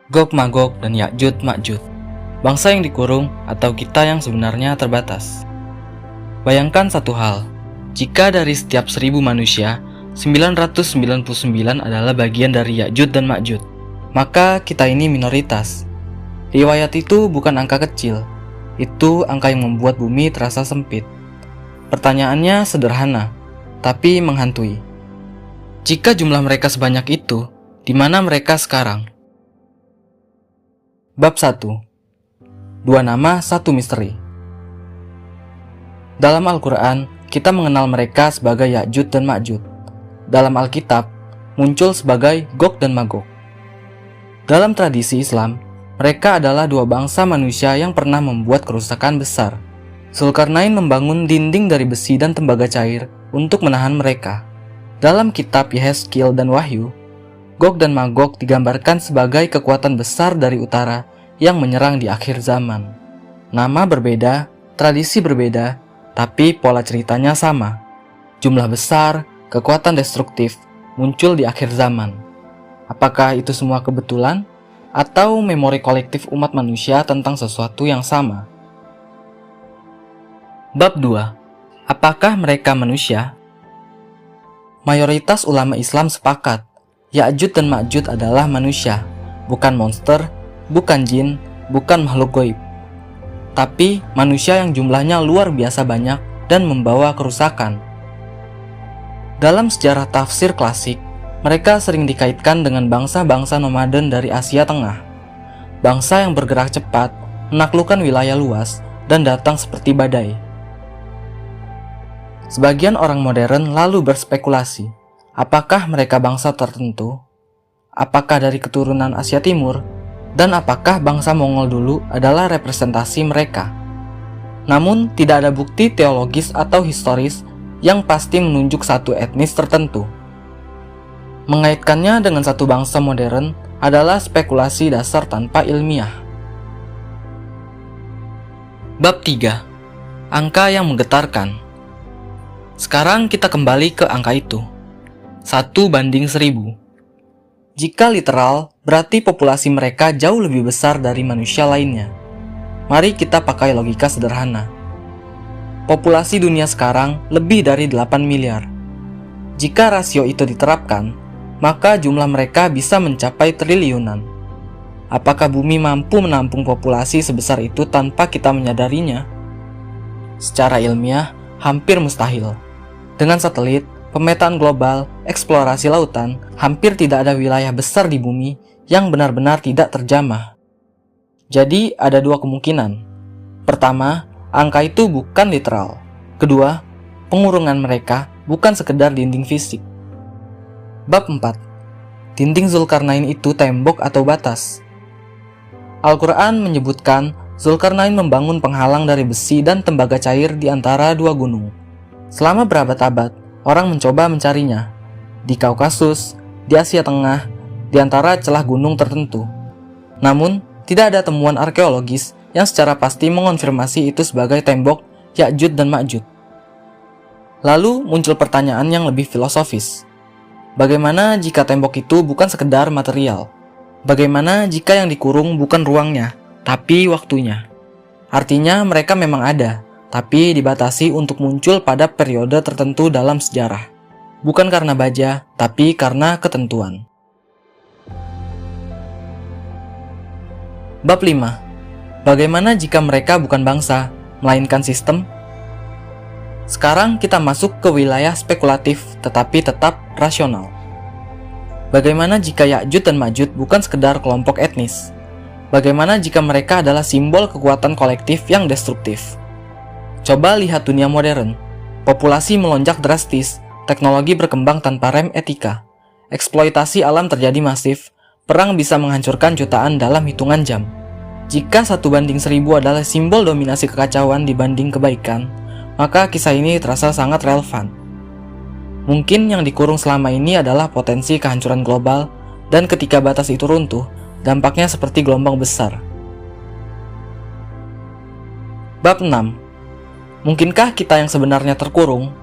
Gog Magog dan Ya'juj Ma'juj, bangsa yang dikurung atau kita yang sebenarnya terbatas. Bayangkan satu hal, jika dari setiap 1000 manusia, 999 adalah bagian dari Ya'juj dan Ma'juj, maka kita ini minoritas. Riwayat itu bukan angka kecil, itu angka yang membuat bumi terasa sempit. Pertanyaannya sederhana, tapi menghantui. Jika jumlah mereka sebanyak itu, di mana mereka sekarang? Bab 1. Dua nama, satu misteri. Dalam Al-Quran, kita mengenal mereka sebagai Ya'juj dan Ma'juj. Dalam Alkitab, muncul sebagai Gog dan Magog. Dalam tradisi Islam, mereka adalah dua bangsa manusia yang pernah membuat kerusakan besar. Zulkarnain membangun dinding dari besi dan tembaga cair untuk menahan mereka. Dalam kitab Yehezkiel dan Wahyu, Gog dan Magog digambarkan sebagai kekuatan besar dari utara yang menyerang di akhir zaman. Nama berbeda, tradisi berbeda, tapi pola ceritanya sama. Jumlah besar, kekuatan destruktif muncul di akhir zaman. Apakah itu semua kebetulan? Atau memori kolektif umat manusia tentang sesuatu yang sama? Bab 2. Apakah mereka manusia? Mayoritas ulama Islam sepakat, Ya'juj dan Ma'juj adalah manusia, bukan monster, bukan jin, bukan makhluk gaib. Tapi manusia yang jumlahnya luar biasa banyak dan membawa kerusakan. Dalam sejarah tafsir klasik, mereka sering dikaitkan dengan bangsa-bangsa nomaden dari Asia Tengah. Bangsa yang bergerak cepat, menaklukkan wilayah luas, dan datang seperti badai. Sebagian orang modern lalu berspekulasi, apakah mereka bangsa tertentu? Apakah dari keturunan Asia Timur? Dan apakah bangsa Mongol dulu adalah representasi mereka? Namun, tidak ada bukti teologis atau historis yang pasti menunjuk satu etnis tertentu. Mengaitkannya dengan satu bangsa modern adalah spekulasi dasar tanpa ilmiah. Bab 3. Angka yang menggetarkan. Sekarang kita kembali ke angka itu. 1:1000. Jika literal, berarti populasi mereka jauh lebih besar dari manusia lainnya. Mari kita pakai logika sederhana. Populasi dunia sekarang lebih dari 8 miliar. Jika rasio itu diterapkan, maka jumlah mereka bisa mencapai triliunan. Apakah bumi mampu menampung populasi sebesar itu tanpa kita menyadarinya? Secara ilmiah, hampir mustahil. Dengan satelit, pemetaan global, eksplorasi lautan, hampir tidak ada wilayah besar di bumi yang benar-benar tidak terjamah. Jadi, ada dua kemungkinan. Pertama, angka itu bukan literal. Kedua, pengurungan mereka bukan sekedar dinding fisik. Bab 4. Dinding Zulkarnain itu tembok atau batas. Al-Quran menyebutkan Zulkarnain membangun penghalang dari besi dan tembaga cair di antara dua gunung. Selama berabad-abad, orang mencoba mencarinya. Di Kaukasus, di Asia Tengah, di antara celah gunung tertentu. Namun, tidak ada temuan arkeologis yang secara pasti mengonfirmasi itu sebagai tembok Ya'juj dan Ma'juj. Lalu muncul pertanyaan yang lebih filosofis. Bagaimana jika tembok itu bukan sekedar material? Bagaimana jika yang dikurung bukan ruangnya, tapi waktunya? Artinya mereka memang ada, tapi dibatasi untuk muncul pada periode tertentu dalam sejarah. Bukan karena baja, tapi karena ketentuan. Bab 5. Bagaimana jika mereka bukan bangsa, melainkan sistem? Sekarang kita masuk ke wilayah spekulatif tetapi tetap rasional. Bagaimana jika Ya'juj dan Ma'juj bukan sekedar kelompok etnis? Bagaimana jika mereka adalah simbol kekuatan kolektif yang destruktif? Coba lihat dunia modern. Populasi melonjak drastis, teknologi berkembang tanpa rem etika. Eksploitasi alam terjadi masif, perang bisa menghancurkan jutaan dalam hitungan jam. Jika 1:1000 adalah simbol dominasi kekacauan dibanding kebaikan, maka kisah ini terasa sangat relevan. Mungkin yang dikurung selama ini adalah potensi kehancuran global, dan ketika batas itu runtuh, dampaknya seperti gelombang besar. Bab 6. Mungkinkah kita yang sebenarnya terkurung?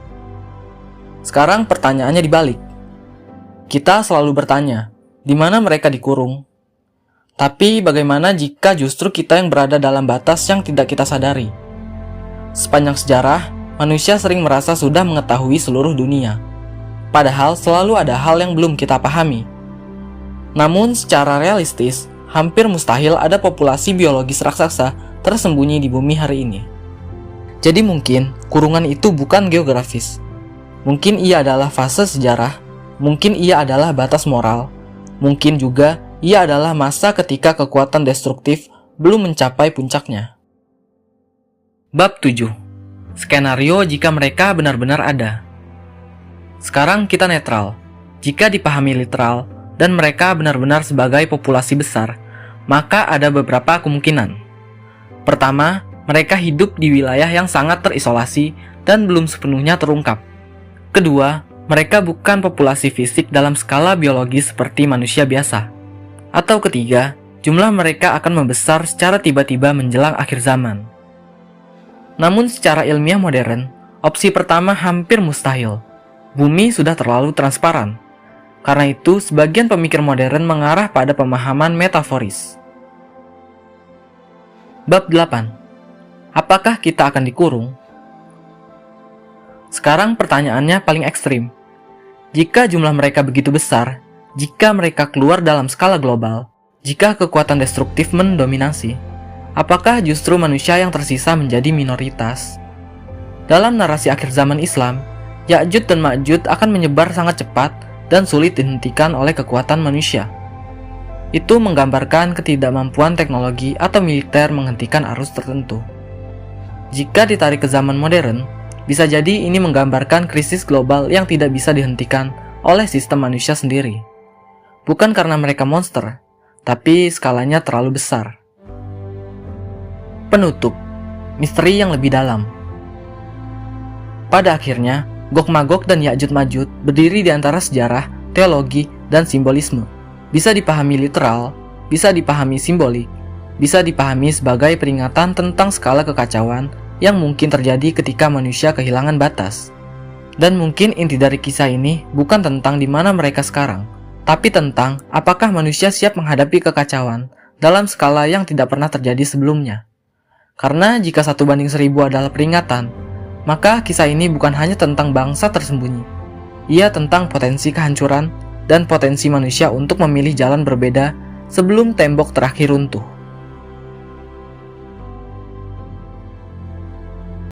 Sekarang pertanyaannya dibalik. Kita selalu bertanya, di mana mereka dikurung? Tapi bagaimana jika justru kita yang berada dalam batas yang tidak kita sadari? Sepanjang sejarah, manusia sering merasa sudah mengetahui seluruh dunia. Padahal selalu ada hal yang belum kita pahami. Namun secara realistis, hampir mustahil ada populasi biologis raksasa tersembunyi di bumi hari ini. Jadi mungkin kurungan itu bukan geografis. Mungkin ia adalah fase sejarah, mungkin ia adalah batas moral, mungkin juga ia adalah masa ketika kekuatan destruktif belum mencapai puncaknya. Bab 7. Skenario jika mereka benar-benar ada. Sekarang kita netral. Jika dipahami literal dan mereka benar-benar sebagai populasi besar, maka ada beberapa kemungkinan. Pertama, mereka hidup di wilayah yang sangat terisolasi dan belum sepenuhnya terungkap. Kedua, mereka bukan populasi fisik dalam skala biologis seperti manusia biasa. Atau ketiga, jumlah mereka akan membesar secara tiba-tiba menjelang akhir zaman. Namun secara ilmiah modern, opsi pertama hampir mustahil. Bumi sudah terlalu transparan. Karena itu, sebagian pemikir modern mengarah pada pemahaman metaforis. Bab 8. Apakah kita akan dikurung? Sekarang pertanyaannya paling ekstrim. Jika jumlah mereka begitu besar, jika mereka keluar dalam skala global, jika kekuatan destruktif mendominasi, apakah justru manusia yang tersisa menjadi minoritas? Dalam narasi akhir zaman Islam, Ya'juj dan Ma'juj akan menyebar sangat cepat dan sulit dihentikan oleh kekuatan manusia. Itu menggambarkan ketidakmampuan teknologi atau militer menghentikan arus tertentu. Jika ditarik ke zaman modern, bisa jadi ini menggambarkan krisis global yang tidak bisa dihentikan oleh sistem manusia sendiri. Bukan karena mereka monster, tapi skalanya terlalu besar. Penutup, misteri yang lebih dalam. Pada akhirnya, Gog-Magog dan Ya'juj-Ma'juj berdiri di antara sejarah, teologi, dan simbolisme. Bisa dipahami literal, bisa dipahami simbolik, bisa dipahami sebagai peringatan tentang skala kekacauan yang mungkin terjadi ketika manusia kehilangan batas. Dan mungkin inti dari kisah ini bukan tentang di mana mereka sekarang, tapi tentang apakah manusia siap menghadapi kekacauan dalam skala yang tidak pernah terjadi sebelumnya. Karena jika 1:1000 adalah peringatan, maka kisah ini bukan hanya tentang bangsa tersembunyi. Ia tentang potensi kehancuran dan potensi manusia untuk memilih jalan berbeda sebelum tembok terakhir runtuh.